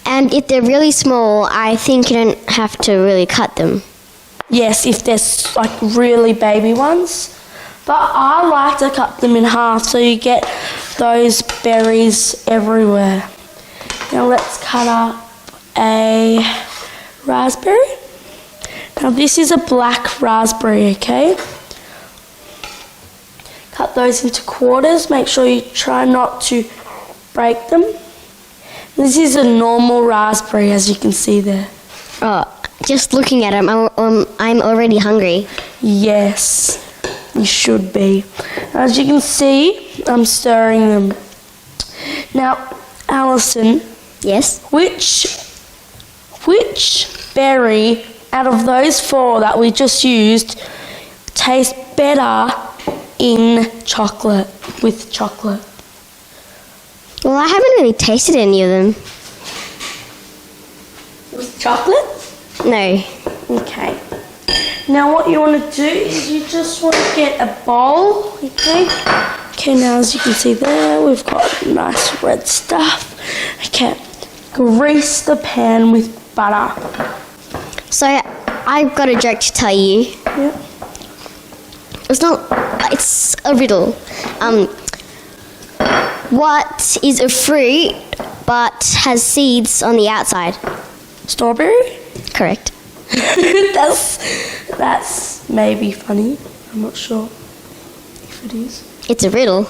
And if they're really small, I think you don't have to really cut them. Yes, if they're like really baby ones. But I like to cut them in half so you get those berries everywhere. Now let's cut up a raspberry. Now this is a black raspberry, okay? Cut those into quarters. Make sure you try not to break them. This is a normal raspberry, as you can see there. Oh, just looking at them, I'm already hungry. Yes, you should be. As you can see, I'm stirring them. Now, Alison. Yes? Which berry out of those 4 that we just used tastes better in chocolate, with chocolate? Well, I haven't really tasted any of them. With chocolate? No. Okay. Now what you want to do is you just want to get a bowl, okay? Okay, now as you can see there, we've got nice red stuff. Okay, grease the pan with butter. So, I've got a joke to tell you. Yeah. It's a riddle. What is a fruit but has seeds on the outside? Strawberry? Correct. That's maybe funny. I'm not sure if it is. It's a riddle.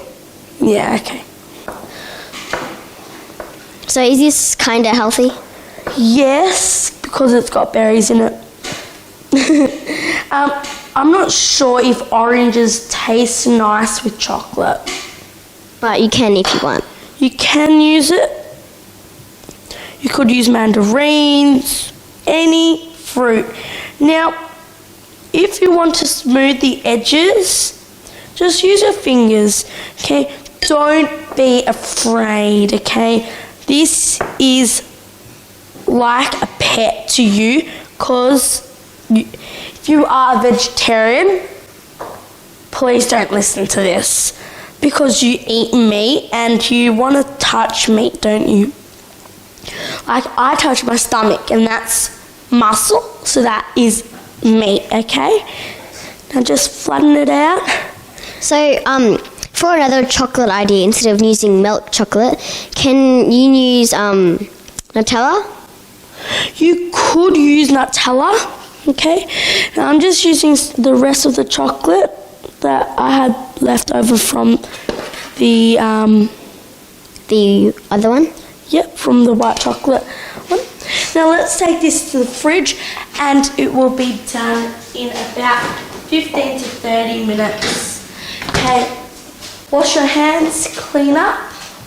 Yeah, okay. So is this kind of healthy? Yes, because it's got berries in it. I'm not sure if oranges taste nice with chocolate. But you can if you want. You can use it. You could use mandarins, any fruit. Now, if you want to smooth the edges, just use your fingers, okay? Don't be afraid, okay? This is like a pet to you because if you are a vegetarian, please don't listen to this because you eat meat and you want to touch meat, don't you? Like I touch my stomach and that's muscle, so that is meat, okay? Now just flatten it out. So, for another chocolate idea, instead of using milk chocolate, can you use Nutella? You could use Nutella, okay? Now I'm just using the rest of the chocolate that I had left over from the other one? Yep, from the white chocolate one. Now let's take this to the fridge and it will be done in about 15 to 30 minutes. Okay, wash your hands, clean up,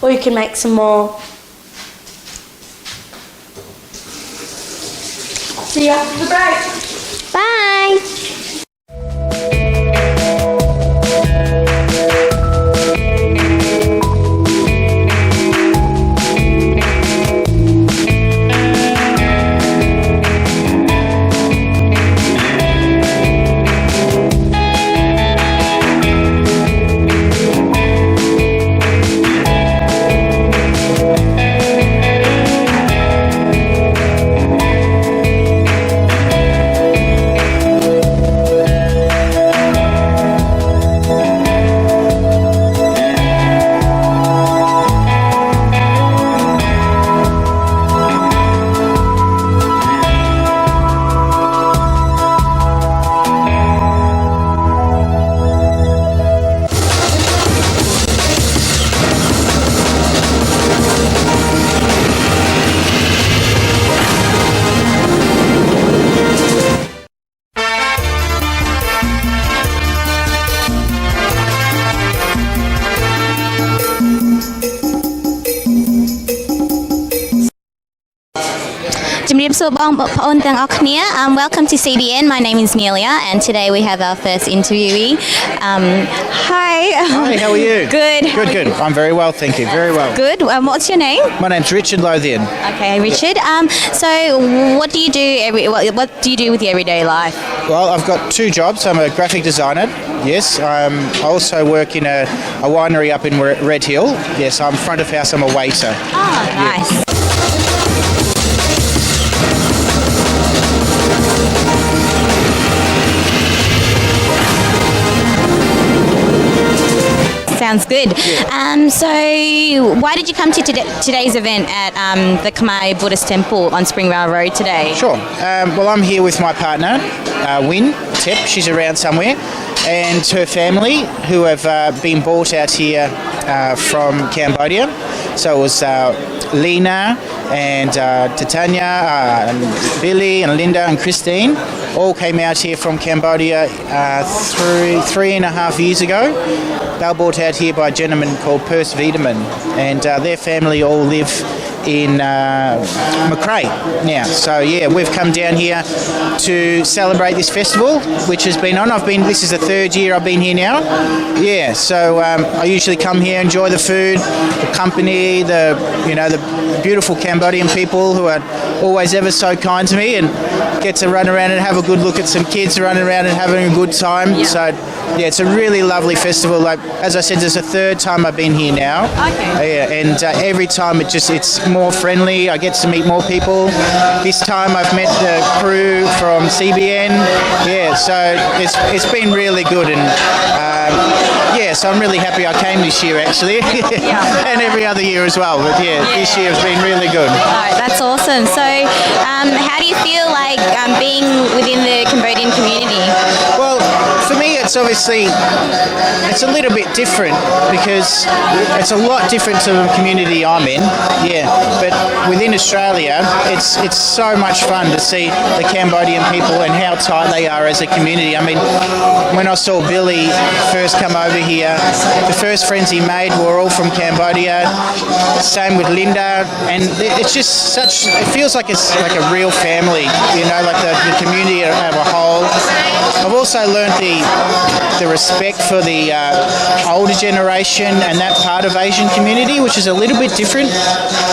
or you can make some more. See you after the break. Bye! Welcome to CBN. My name is Nelia, and today we have our first interviewee. Hi. Hi, how are you? Good. Good. I'm very well, thank you. Very well. Good. What's your name? My name's Richard Lothian. Okay, Richard. So, what do you do what do you do with your everyday life? Well, I've got 2 jobs. I'm a graphic designer. Yes. I also work in a winery up in Red Hill. Yes, I'm front of house. I'm a waiter. Oh, nice. sounds good. So why did you come to today's event at the Khmer Buddhist Temple on Springvale Road today? Sure. Well, I'm here with my partner, Win Tep. She's around somewhere, and her family, who have been brought out here from Cambodia. So it was Lena and Titania, and Billy and Linda and Christine all came out here from Cambodia 3.5 years ago. They were brought out here by a gentleman called Perce Wiedemann, and their family all live in Khmer now. So yeah, we've come down here to celebrate this festival, which has been on. This is the third year I've been here now. Yeah, so I usually come here, enjoy the food, the company, the beautiful Cambodian people who are always ever so kind to me, and get to run around and have a good look at some kids running around and having a good time. Yeah. So yeah, it's a really lovely festival. Like as I said, this is the third time I've been here now. Okay. Yeah, and every time it's more friendly. I get to meet more people. This time I've met the crew from CBN. Yeah, so it's been really good, and yeah, so I'm really happy I came this year actually, and every other year as well. But yeah, this year has been really good. Oh, that's awesome. So, how do you feel like being within the Cambodian community? Well, for me, it's obviously it's a little bit different because it's a lot different to the community I'm in. Yeah, but within Australia, it's so much fun to see the Cambodian people and how tight they are as a community. I mean, when I saw Billy first come over here, the first friends he made were all from Cambodia. Same with Linda, and it's just such. It feels like it's like a real family, like the community as a whole. I've also learned the respect for the older generation and that part of Asian community, which is a little bit different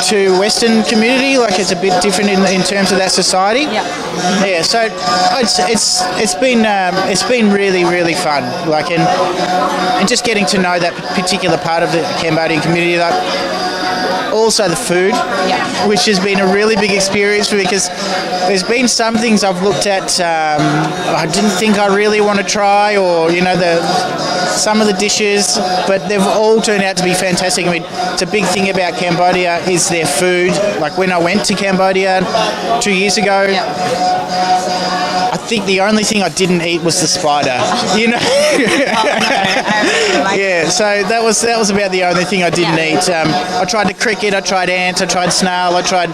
to Western community. Like it's a bit different in terms of that society. Yeah. So it's been really fun. Like and just getting to know that particular part of the Cambodian community. Like, also the food, which has been a really big experience for me, because there's been some things I've looked at I didn't think I really want to try, or some of the dishes, but they've all turned out to be fantastic. I mean, it's a big thing about Cambodia is their food. Like when I went to Cambodia 2 years ago, I think the only thing I didn't eat was the spider. Yeah, so that was about the only thing I didn't eat. I tried the cricket, I tried ants, I tried snail, I tried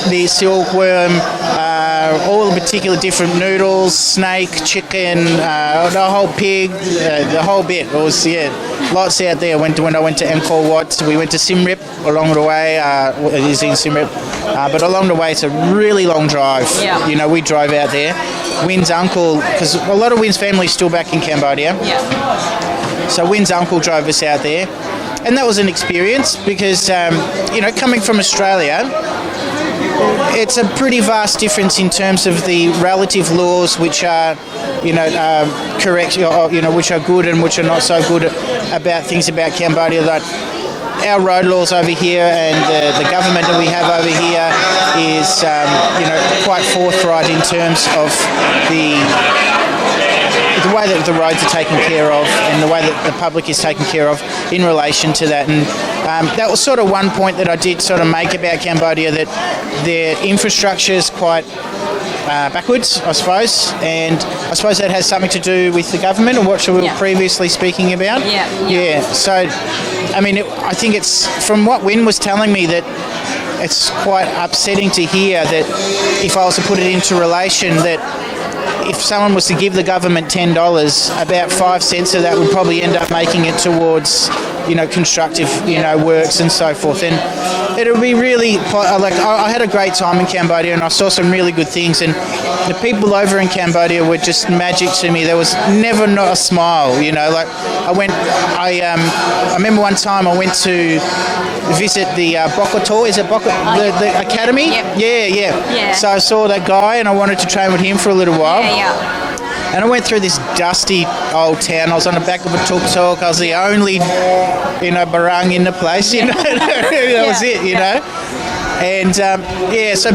the silkworm, all the particular different noodles, snake, chicken, the whole pig, the whole bit. It was lots out there. When I went to Angkor Wat, we went to Siem Reap along the way. It is in Siem Reap, but along the way it's a really long drive. We drove out there. Win's uncle, because a lot of Win's family is still back in Cambodia. So Win's uncle drove us out there, and that was an experience because coming from Australia, it's a pretty vast difference in terms of the relative laws, which are correct, which are good and which are not so good about things about Cambodia. Like our road laws over here and the government that we have over here is quite forthright in terms of the way that the roads are taken care of and the way that the public is taken care of in relation to that. And that was sort of one point that I did sort of make about Cambodia, that their infrastructure is quite backwards, I suppose, and I suppose that has something to do with the government and what we were previously speaking about. So I mean, I think it's from what Win was telling me that it's quite upsetting to hear that if I was to put it into relation, that if someone was to give the government $10, about 5 cents of that would probably end up making it towards constructive works and so forth. And it would be really I had a great time in Cambodia, and I saw some really good things, and the people over in Cambodia were just magic to me. There was never not a smile. I remember one time I went to visit the Bokotor, is it the academy? Yeah. So I saw that guy and I wanted to train with him for a little while. And I went through this dusty old town. I was on the back of a tuk-tuk. I was the only, barang in the place, That was it, And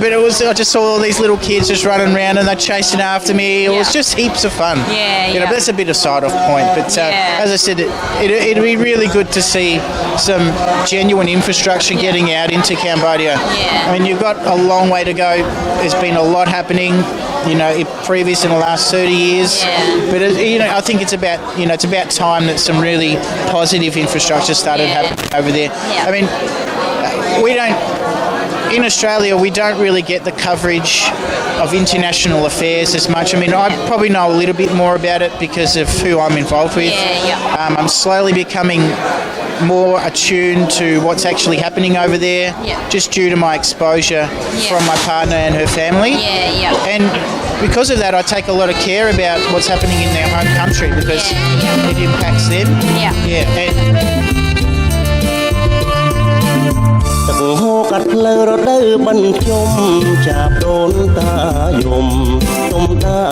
but it was. I just saw all these little kids just running around and they're chasing after me. It was just heaps of fun. Yeah. That's a bit of side off point, but as I said, it'd be really good to see some genuine infrastructure getting out into Cambodia. Yeah. I mean, you've got a long way to go. There's been a lot happening, previous in the last 30 years. Yeah. But I think it's about time that some really positive infrastructure started happening over there. Yeah. I mean, in Australia, we don't really get the coverage of international affairs as much. I mean, I probably know a little bit more about it because of who I'm involved with. I'm slowly becoming more attuned to what's actually happening over there, just due to my exposure from my partner and her family. And because of that, I take a lot of care about what's happening in their home country because it impacts them. And ទឹកហូរកាត់ផ្លូវរដូវបញ្ជុំចាប់ដូនតាយំទុំដើ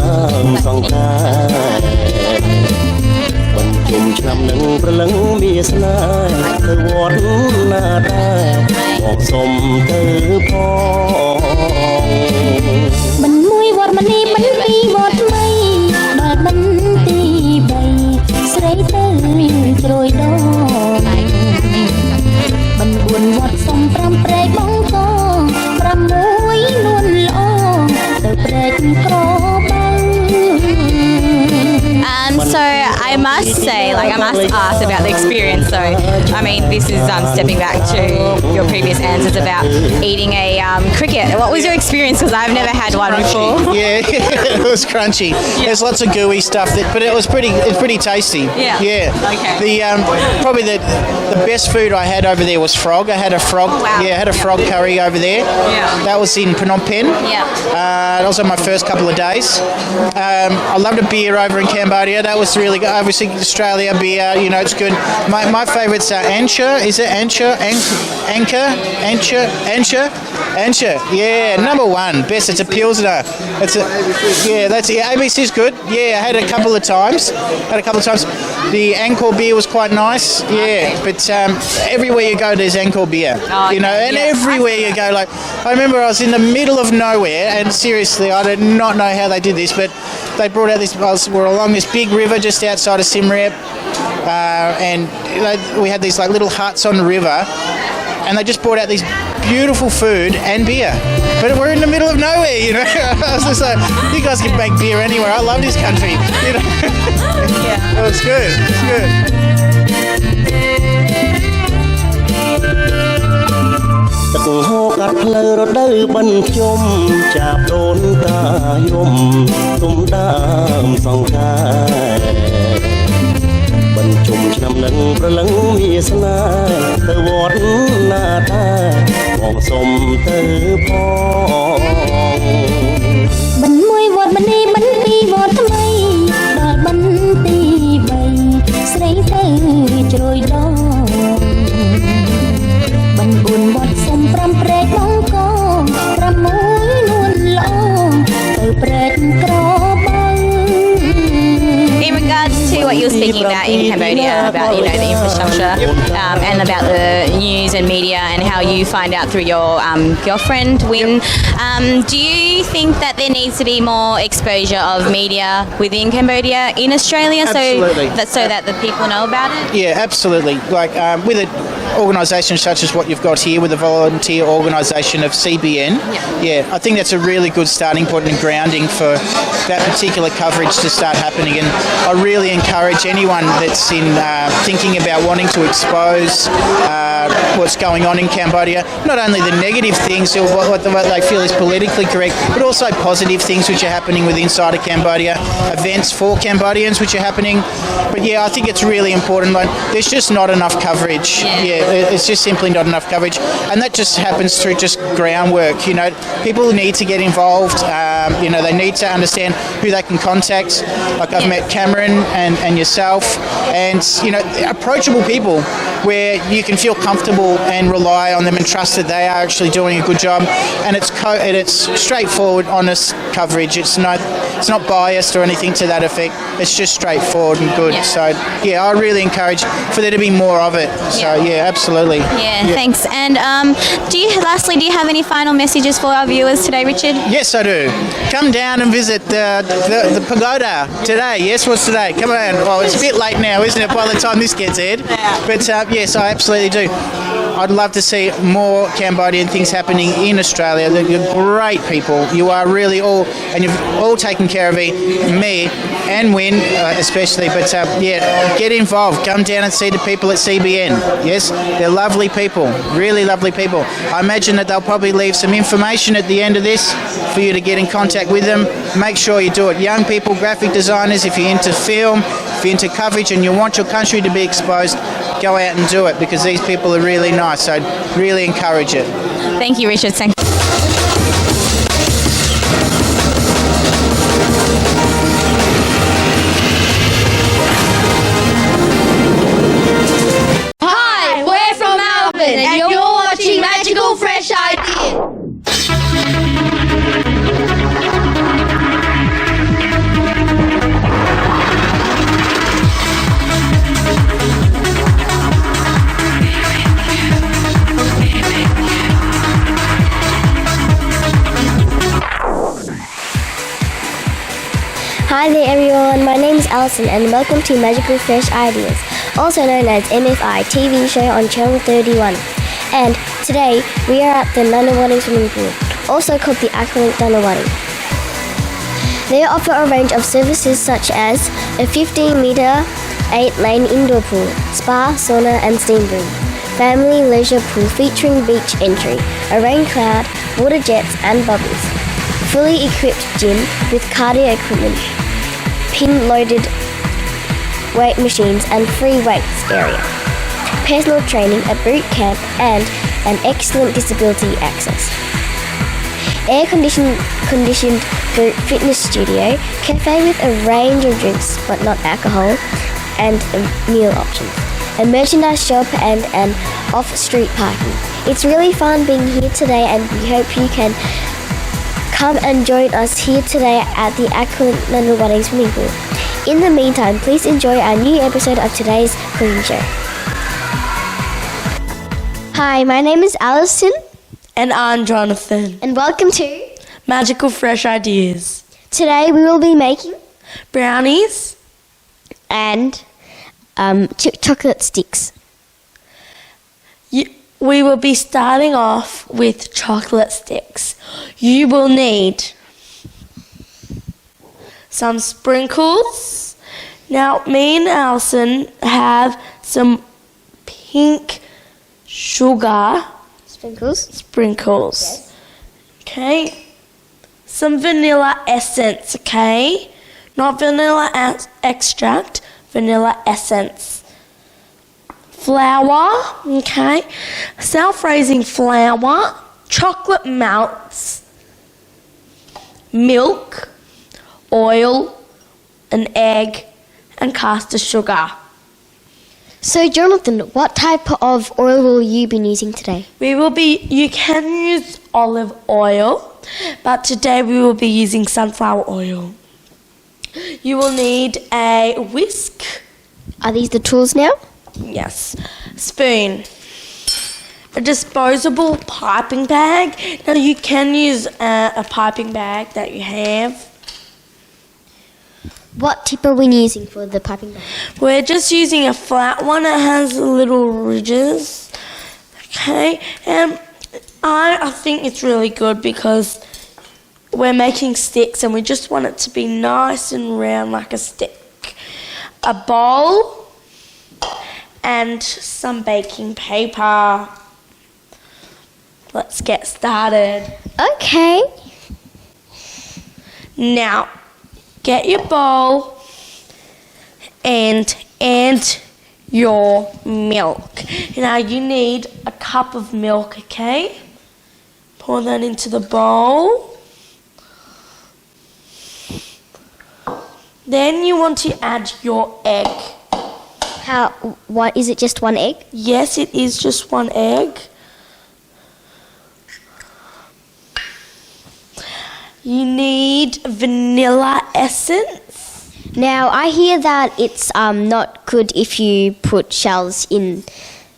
មសង្ការបញ្ជុំឆ្នាំនឹងព្រលឹងវាស្នេហ៍ទៅវត្តណាដែរមកសុំទៅផងមិនមួយវត្តមនីមិនពីរវត្តថ្មីដល់មិនទី3ស្រីទៅជ្រោយដង មិន4វត្តសុំ5ព្រែកបងកង6នួនល្អទៅព្រែកក្របើ So I must say, I must ask about the experience. So, I mean, this is stepping back to your previous answers about eating a cricket. What was your experience? Because I've never had one before. Yeah, it was crunchy. There's lots of gooey stuff, but it's pretty tasty. Okay. Probably the best food I had over there was frog. I had a frog. Wow. I had a frog curry over there. That was in Phnom Penh. That was on my first couple of days. I loved a beer over in Cambodia. That was really good. Obviously, Australia beer, it's good. My favourites are Anchor. Is it Anchor? Anchor. Yeah, number one. Best. It's a Pilsner. ABC's good. Yeah, I had it a couple of times. The Angkor beer was quite nice. But everywhere you go, there's Angkor beer. Everywhere you go, I remember I was in the middle of nowhere, and seriously, I did not know how they did this, but they brought out this. We're along this big river just outside of Siem Reap, and we had these little huts on the river, and they just brought out these beautiful food and beer. But we're in the middle of nowhere, I was just like, you guys can make beer anywhere. I love this country. It was good. It's good. ទឹកហូរកាត់ផ្លូវរដូវបញ្ជុំចាប់ដូនតាយំទុំដើមសង្ការបញ្ជុំឆ្នាំនឹងព្រលឹងវាស្នេហ៍ទៅវត្តណាដែរបងសុំទៅផងមិនមួយវត្តមនីមិនពីរវត្តថ្មីដល់បន្ទី3ស្រីទៅជ្រោយដង 4វត្តសុំ5ព្រែកបងកង6នួនល្អទៅព្រែកក្របើ In regards to what you were speaking about in Cambodia, about the infrastructure and about the news and media and how you find out through your girlfriend, Win, do you think that there needs to be more exposure of media within Cambodia in Australia, so that the people know about it? Yeah, absolutely. With organisations such as what you've got here, with the volunteer organisation of CBN, I think that's a really good starting point and grounding for that particular coverage to start happening. And I really encourage anyone that's in thinking about wanting to expose what's going on in Cambodia, not only the negative things or what they feel is politically correct, but also positive things which are happening with inside of Cambodia, events for Cambodians which are happening. But I think it's really important. There's just not enough coverage. It's just simply not enough coverage, and that just happens through just groundwork. People need to get involved. They need to understand who they can contact. Like I've met Cameron and yourself, and approachable people where you can feel comfortable and rely on them and trust that they are actually doing a good job. And it's straightforward, honest coverage. It's not biased or anything to that effect. It's just straightforward and good. So I really encourage for there to be more of it. So absolutely. Yeah, thanks. And do you have any final messages for our viewers today, Richard? Yes, I do. Come down and visit the pagoda today. Yes, what's today? Come on. Well, it's a bit late now, isn't it, by the time this gets aired? But yes, I absolutely do. I'd love to see more Cambodian things happening in Australia. You're great people. You are really all, and you've all taken care of me and Win especially. But yeah, get involved. Come down and see the people at CBN. Yes, they're lovely people, really lovely people. I imagine that they'll probably leave some information at the end of this for you to get in contact with them. Make sure you do it. Young people, graphic designers, if you're into film, if you're into coverage and you want your country to be exposed, go out and do it, because these people are really nice. So I'd really encourage it. Thank you, Richard. Thank you. Hi, we're from Melbourne and you're watching Magical Fresh Ideas. Hi there everyone, my name is Alison and welcome to Magical Fresh Ideas, also known as MFI TV show on Channel 31. And today we are at the Nunawading swimming pool, also called the Aqualink Nunawading. They offer a range of services such as a 15-metre 8-lane indoor pool, spa, sauna and steam room, family leisure pool featuring beach entry, a rain cloud, water jets and bubbles, fully equipped gym with cardio equipment, pin-loaded weight machines and free weights area, personal training, a boot camp and an excellent disability access. Air-conditioned group fitness studio, cafe with a range of drinks but not alcohol, and meal options, a merchandise shop and an off-street parking. It's really fun being here today and we hope you can come and join us here today at the Aqualink Nunawading swimming pool. In the meantime, please enjoy our new episode of today's cooking show. Hi, my name is Alison And I'm Jonathan. and welcome to... Magical Fresh Ideas. Today we will be making Brownies. and chocolate sticks. We will be starting off with chocolate sticks. You will need some sprinkles. Now, me and Alison have some pink sugar sprinkles. Okay. Some vanilla essence, okay? Not vanilla extract, vanilla essence. Flour, okay? Self-raising flour, chocolate melts, milk, oil, an egg, and caster sugar. So, Jonathan, what type of oil will you be using today? You can use olive oil, but today we will be using sunflower oil. You will need a whisk. Are these the tools now? Yes. Spoon. A disposable piping bag. Now you can use a piping bag that you have. What tip are we using for the piping bag? We're just using a flat one that has little ridges. Okay. And I think it's really good because we're making sticks and we just want it to be nice and round like a stick. A bowl and some baking paper. Let's get started. Okay. Now, get your bowl and your milk. Now, you need a cup of milk, okay? Pour that into the bowl. Then you want to add your egg. What is it, just one egg? Yes, it is just one egg. You need vanilla essence. Now, I hear that it's not good if you put shells in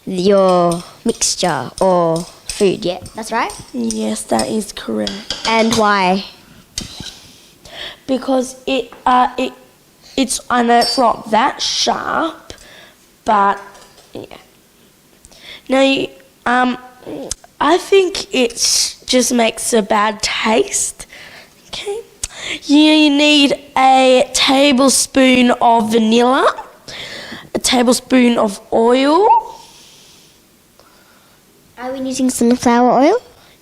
your mixture or food. Yeah, that's right. Yes, that is correct. And why? Because it's I know it's not that sharp, but yeah. Now, I think it just makes a bad taste. Okay. You need a tablespoon of vanilla, a tablespoon of oil. Are we using sunflower oil?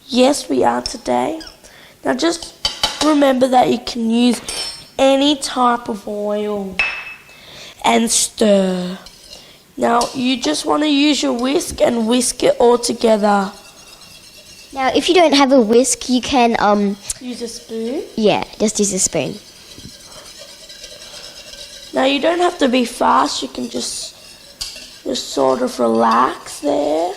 Yes, we are today. Now just remember that you can use any type of oil and stir. Now you just want to use your whisk and whisk it all together. Now, if you don't have a whisk, you can Use a spoon. yeah, just use a spoon. Now you don't have to be fast, you can just sort of relax there.